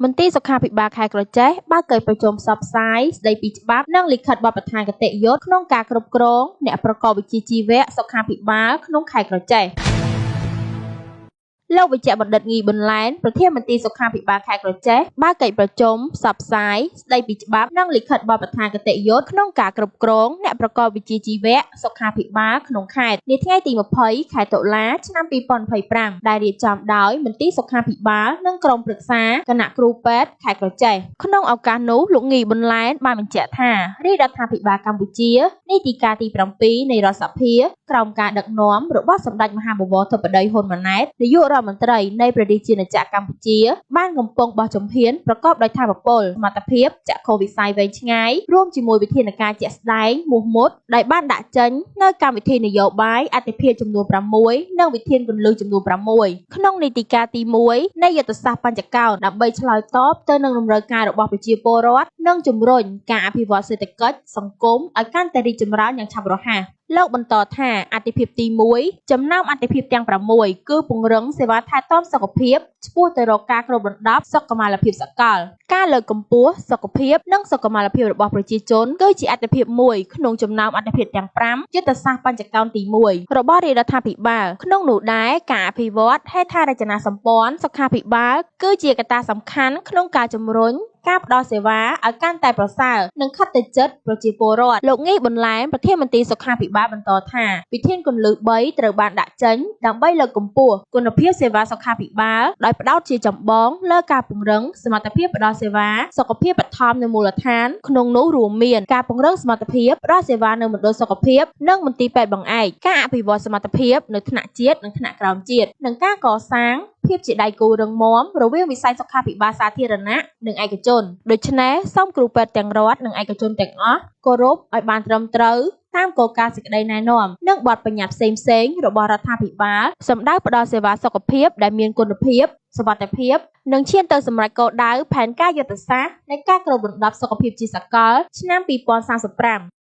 មន្ទីរសុខាភិបាលខេត្តក្រចេះបើកកិច្ចប្រជុំផ្សព្វផ្សាយស្ដីពីច្បាប់និងលិខិតបទដ្ឋានគតិយុត្តក្នុងការគ្រប់គ្រងអ្នកប្រកបវិជ្ជាជីវៈសុខាភិបាលក្នុងខេត្តក្រចេះលោកវេជ្ជបណ្ឌិតងីប៊ុនឡែនប្រធានមន្ទីរសុខាភិបាលខេត្តក្រចេះបើកកិច្ចប្រជុំផ្សព្វផ្សាយស្ដីពីច្បាប់និងលិខិតបទដ្ឋានគតិយុត្តក្នុងការគ្រប់គ្រងអ្នកប្រកបវិជ្ជាជីវៈសុខាភិបាលក្នុងខេត្តនាថ្ងៃទី20ខែតុលាឆ្នាំ2025ដែលរៀបចំដោយមន្ទីរសុខាភិបាលនិងក្រុមប្រឹក្សាគណៈគ្រូពេទ្យខេត្តក្រចេះក្នុងឱកាសនោះលោកងីប៊ុនឡែនបានបញ្ជាក់ថារាជរដ្ឋាភិបាលកម្ពុជានីតិកាលទី7នៃរដ្ឋសភាក្រោមការដឹកនាំរបស់សម្ដេចមហាបវរធិបតីហ៊ុនម៉ាណែតនាយករដ្ឋមន្ត្រីនៃព្រះរាជាណាចក្រកម្ពុជាបានកំពុងបោះជំហានប្រកបដោយថាមពលសមត្ថភាពចក្ខុវិស័យវែងឆ្ងាយរួមជាមួយវិធានការជាក់ស្ដែងមោះមុតដែលបានដាក់ចេញនៅកម្មវិធីនយោបាយអាទិភាពចំនួន6និងវិធានគន្លឹះចំនួន6ក្នុងនីតិកាលទី1នៃយុទ្ធសាស្ត្របញ្ចកោណដើម្បីឆ្លើយតបទៅនឹងតម្រូវការរបស់ប្រជាពលរដ្ឋនិងជំរុញការអភិវឌ្ឍសេដ្ឋកិច្ចសង្គមឲ្យកាន់តែរីកចម្រើនយ៉ាងឆាប់រហ័សលោកបន្តថាអាទិភាពទី1ចំណោមអាទិភាពទាំង6គឺពង្រឹងសេវាថែទាំសុខភាពឆ្ពោះទៅរកការគ្របដណ្ដប់សុខុមាលភាពសកលការលើកកម្ពស់សុខភាពនិងសុខុមាលភាពរបស់ប្រជាជនគឺជាអាទិភាពមួយក្នុងចំណោមអាទិភាពទាំង5យុទ្ធសាស្ត្របញ្ចកោណទី1របស់រាជរដ្ឋាភិបាលក្នុងនោះដែរការអភិវឌ្ឍហេដ្ឋារចនាសម្ព័ន្ធសុខាភិបាលគឺជាកត្តាសំខាន់ក្នុងការជំរុញការផ្ដល់សេវាឲ្យកាន់តែប្រសើរនិងខិតទៅចិត្តប្រជាពលរដ្ឋលោកងីប៊ុនឡែនប្រធានមន្ទីរសុខាភិបាលបន្តថាវិធានគន្លឹះ3ត្រូវបានដាក់ចេញដើម្បីលើកកម្ពស់គុណភាពសេវាសុខាភិបាលដោយផ្ដោតជាចម្បងលើការពង្រឹងសមត្ថភាពផ្ដល់សេវាសុខភាពបឋមនៅមូលដ្ឋានក្នុងនោះរួមមានការពង្រឹងសមត្ថភាពផ្ដល់សេវានៅមណ្ឌលសុខភាពនិងមន្ទីរពេទ្យបង្អែកការអភិវឌ្ឍសមត្ថភាពនៅថ្នាក់ជាតិនិងថ្នាក់ក្រោមជាតិនិងការកសាងភាពជាដៃគូរឹងមាំរវាងវិស័យសុខាភិបាលសាធារណៈនិងឯកជនដូច្នេះសូមគ្រូពេទ្យទាំងរដ្ឋនិងឯកជនទាំងអស់គោរពឲ្យបានត្រឹមត្រូវតាមគោលការណ៍សេចក្តីណែនាំនិងបទបញ្ញត្តិផ្សេងៗរបស់រដ្ឋាភិបាលសម្ដៅផ្ដល់សេវាសុខភាពដែលមានគុណភាពសុវត្ថិភាពនិងឈានទៅសម្រេចគោលដៅផែនការយុទ្ធសាស្ត្រនៃការគ្របដណ្ដប់សុខភាពជាសកលឆ្នាំ2035